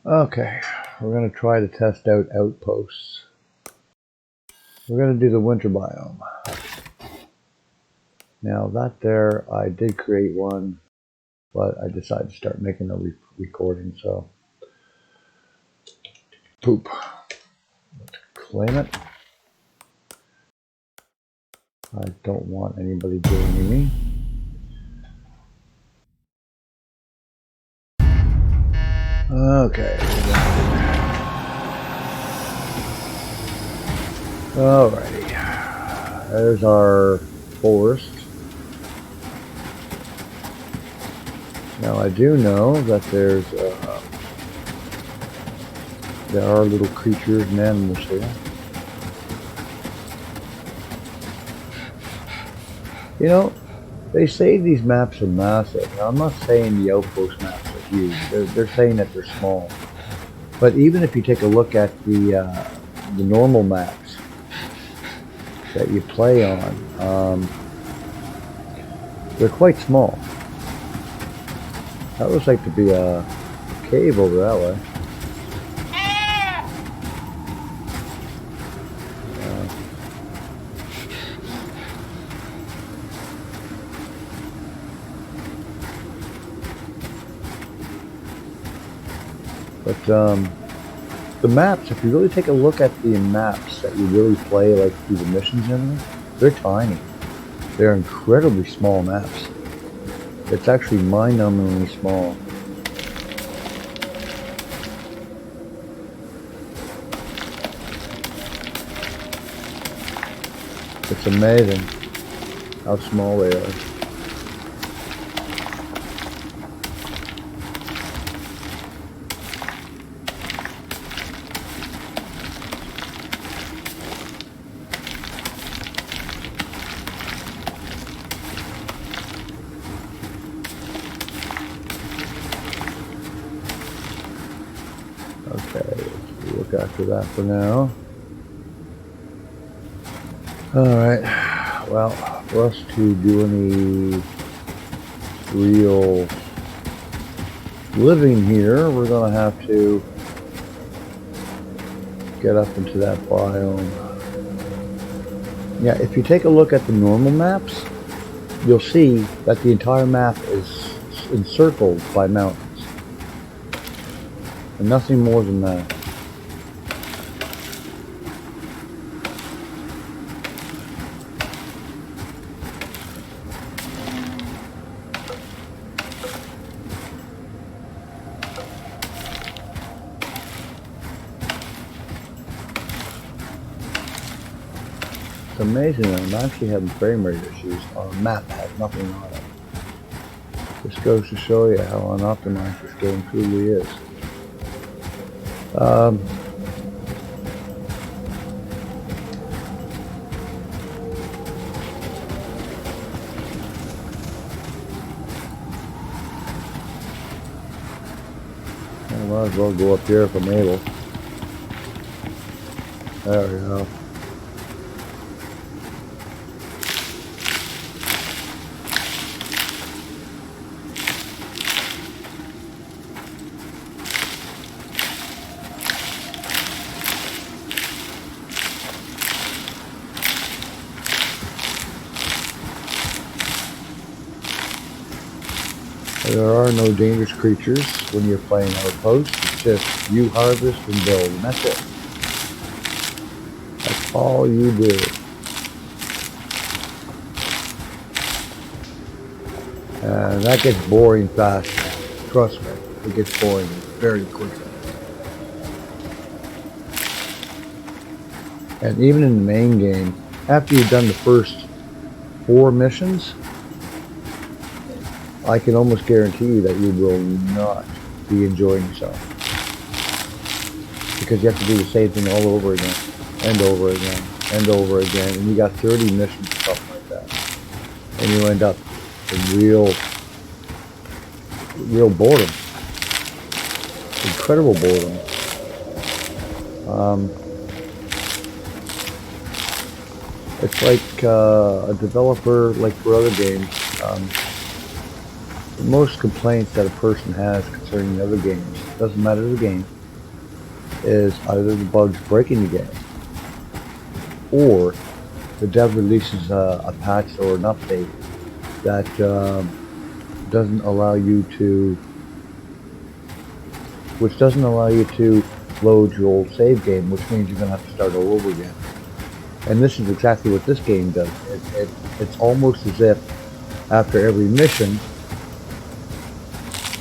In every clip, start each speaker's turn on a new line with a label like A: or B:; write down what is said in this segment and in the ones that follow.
A: Okay, we're going to try to test out outposts. We're going to do the winter biome. Now that there, I did create one, but I decided to start making a recording, so poop. Let's claim it. I don't want anybody joining me. Okay. Alrighty. There's our forest. Now I do know that there are little creatures and animals here. You know, they say these maps are massive. Now, I'm not saying the outpost maps are huge. They're saying that they're small. But even if you take a look at the normal maps that you play on, they're quite small. That looks like to be a cave over that way. But the maps, if you really take a look at the maps that you really play, like through the missions and everything, they're tiny. They're incredibly small maps. It's actually mind-numbingly small. It's amazing how small they are. Okay, let's look after that for now. Alright, well, for us to do any real living here, we're going to have to get up into that biome. Yeah, if you take a look at the normal maps, you'll see that the entire map is encircled by mountains. And nothing more than that. It's amazing that I'm actually having frame rate issues on a map that has nothing on it. This goes to show you how unoptimized this game truly is. I might as well go up here if I'm able. There we go. There are no dangerous creatures when you're playing Outpost. It's just you harvest and build, and that's it. That's all you do. And that gets boring fast. Trust me, it gets boring very quickly. And even in the main game, after you've done the first 4 missions, I can almost guarantee you that you will not be enjoying yourself. Because you have to do the same thing all over again, and over again, and over again, and you got 30 missions or something like that. And you end up in real boredom. Incredible boredom. It's like a developer, like for other games, the most complaints that a person has concerning other games doesn't matter the game, is either the bugs breaking the game or the dev releases a patch or an update that doesn't allow you to, which doesn't allow you to load your old save game, which means you're going to have to start all over again. And this is exactly what this game does. It's almost as if after every mission,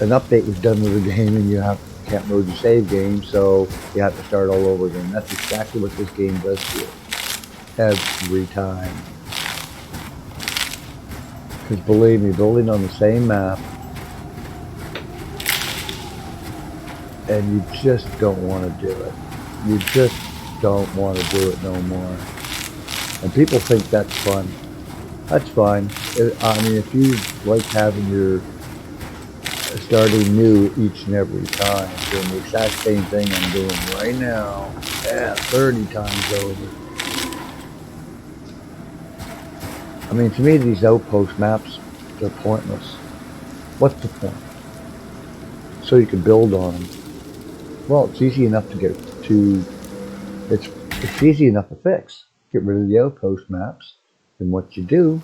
A: an update was done with the game and you can't load your save game, so you have to start all over again. That's exactly what this game does to you. Every time. Because believe me, building on the same map, and you just don't want to do it. You just don't want to do it no more. And people think that's fun. That's fine. I mean, if you like having your starting new each and every time, doing the exact same thing I'm doing right now, 30 times over. I mean, to me, these outpost maps, they're pointless. What's the point? So you can build on them. Well, it's easy enough to get to. It's easy enough to fix. Get rid of the outpost maps, and what you do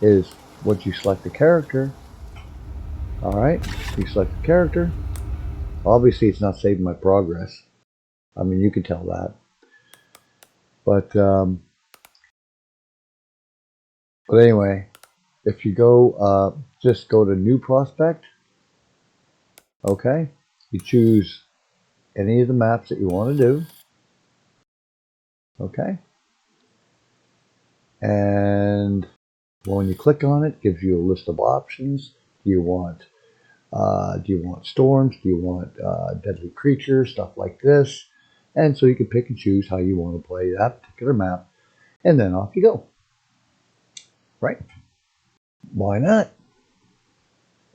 A: is once you select the character. All right, you select the character. Obviously, it's not saving my progress. I mean, you can tell that. But anyway, if you go, just go to New Prospect. Okay, you choose any of the maps that you want to do. Okay, and when you click on it, it gives you a list of options. Do you want storms? Do you want deadly creatures? Stuff like this. And so you can pick and choose how you want to play that particular map, and then off you go. Right? Why not?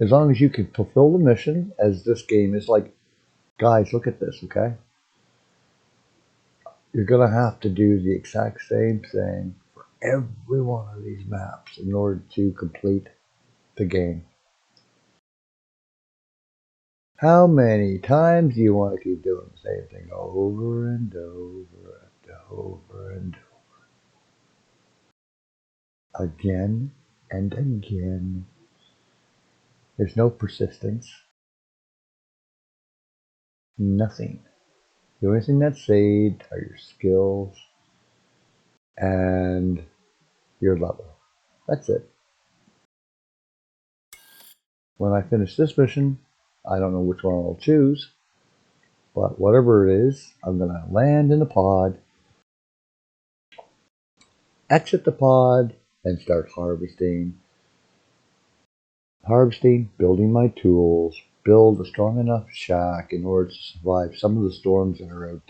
A: As long as you can fulfill the mission, as this game is like, guys, look at this, okay? You're going to have to do the exact same thing for every one of these maps in order to complete the game. How many times do you want to keep doing the same thing over and over and over and over? Again and again. There's no persistence. Nothing. The only thing that's saved are your skills and your level. That's it. When I finish this mission, I don't know which one I'll choose, but whatever it is, I'm going to land in the pod, exit the pod, and start harvesting. Building my tools, build a strong enough shack in order to survive some of the storms that are out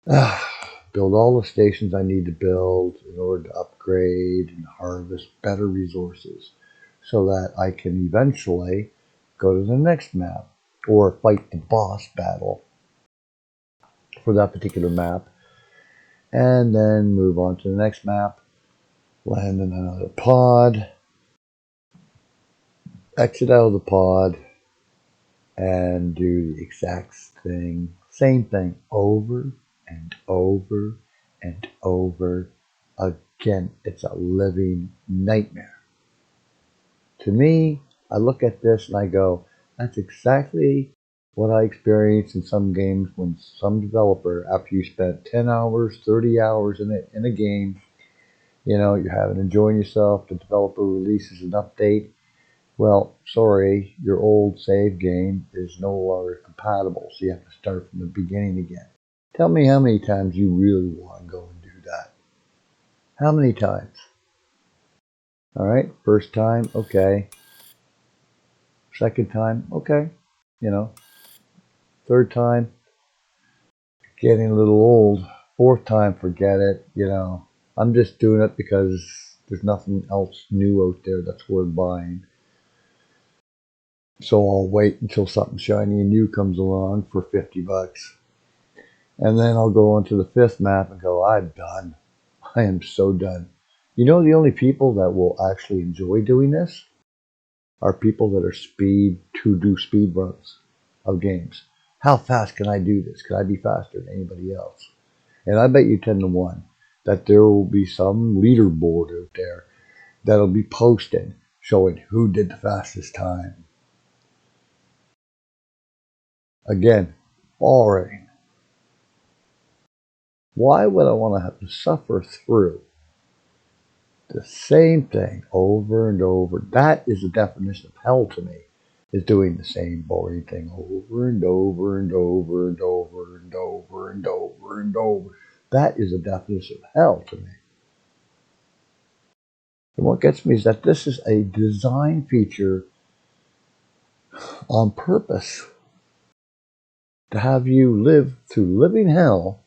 A: there. Build all the stations I need to build in order to upgrade and harvest better resources so that I can eventually go to the next map or fight the boss battle for that particular map and then move on to the next map, land in another pod, exit out of the pod, and do the exact same thing over and over and over again. It's a living nightmare. To me, I look at this and I go, that's exactly what I experienced in some games when some developer, after you spent 10 hours, 30 hours in a game, you're having enjoying yourself, the developer releases an update. Well, sorry, your old save game is no longer compatible, so you have to start from the beginning again. Tell me how many times you really want to go and do that. How many times? All right, first time, okay. Second time, okay. Third time, getting a little old. Fourth time, forget it. I'm just doing it because there's nothing else new out there that's worth buying. So I'll wait until something shiny and new comes along for $50. And then I'll go on to the fifth map and go, I'm done. I am so done. The only people that will actually enjoy doing this are people that are to do speed runs of games. How fast can I do this? Can I be faster than anybody else? And I bet you 10 to 1 that there will be some leaderboard out there that'll be posted showing who did the fastest time. Again, boring. Why would I want to have to suffer through the same thing over and over? That is the definition of hell to me, is doing the same boring thing over and over and over and over and over and over and over. That is the definition of hell to me. And what gets me is that this is a design feature on purpose to have you live through living hell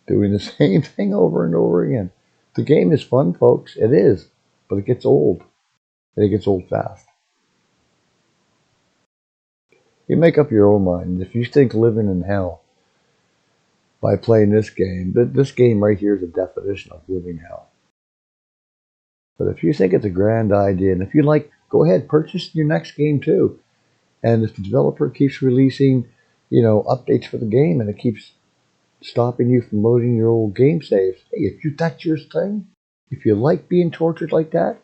A: doing the same thing over and over again. The game is fun, folks. It is. But it gets old. And it gets old fast. You make up your own mind. If you think living in hell by playing this game, this game right here is a definition of living hell. But if you think it's a grand idea, and if you like, go ahead, purchase your next game too. And if the developer keeps releasing, updates for the game, and it keeps stopping you from loading your old game saves, hey, if that's your thing, if you like being tortured like that,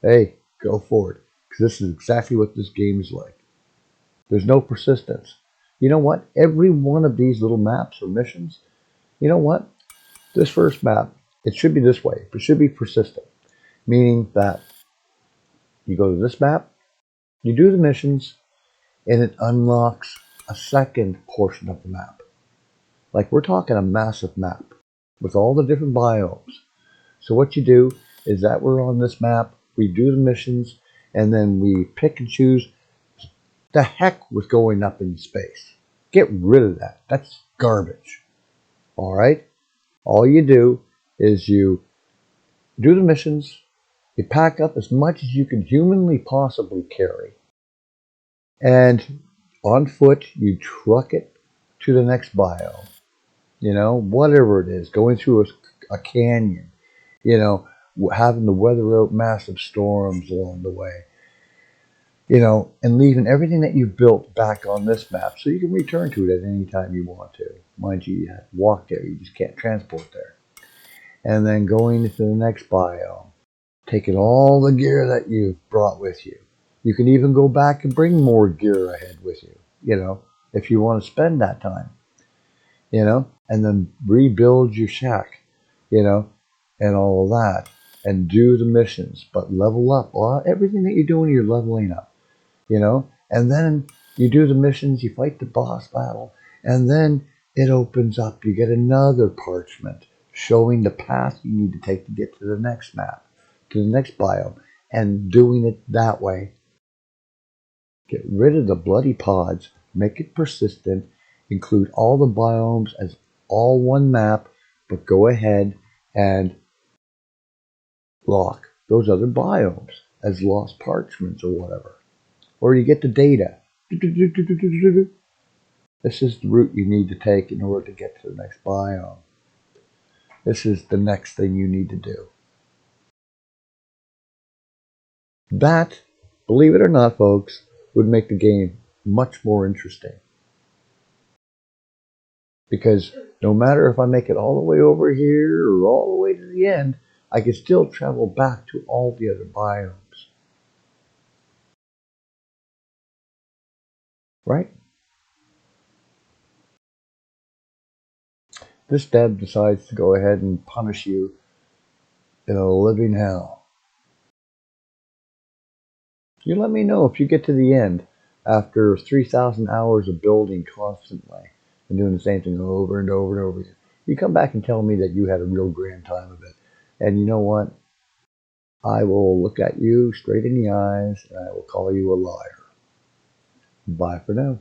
A: hey, go for it. Because this is exactly what this game is like. There's no persistence. You know what? Every one of these little maps or missions, you know what? This first map, it should be this way. It should be persistent. Meaning that you go to this map, you do the missions, and it unlocks a second portion of the map. Like we're talking a massive map with all the different biomes. So what you do is that we're on this map, we do the missions, and then we pick and choose. The heck with going up in space. Get rid of that. That's garbage. All right? All you do is you do the missions, you pack up as much as you can humanly possibly carry, and on foot you truck it to the next biome. Whatever it is, going through a canyon, having to weather out massive storms along the way, and leaving everything that you've built back on this map so you can return to it at any time you want to. Mind you, you have to walk there, you just can't transport there. And then going to the next biome, taking all the gear that you've brought with you. You can even go back and bring more gear ahead with you, if you want to spend that time, and then rebuild your shack, and all of that, and do the missions, but level up. Well, everything that you're doing, you're leveling up. And then you do the missions, you fight the boss battle, and then it opens up. You get another parchment showing the path you need to take to get to the next map, to the next biome, and doing it that way. Get rid of the bloody pods, make it persistent, include all the biomes as all one map, but go ahead and lock those other biomes as lost parchments or whatever. Or you get the data. This is the route you need to take in order to get to the next biome. This is the next thing you need to do. That, believe it or not, folks, would make the game much more interesting. Because no matter if I make it all the way over here or all the way to the end, I can still travel back to all the other biomes. Right? This dev decides to go ahead and punish you in a living hell. You let me know if you get to the end after 3,000 hours of building constantly and doing the same thing over and over and over again. You come back and tell me that you had a real grand time of it. And you know what? I will look at you straight in the eyes and I will call you a liar. Bye for now.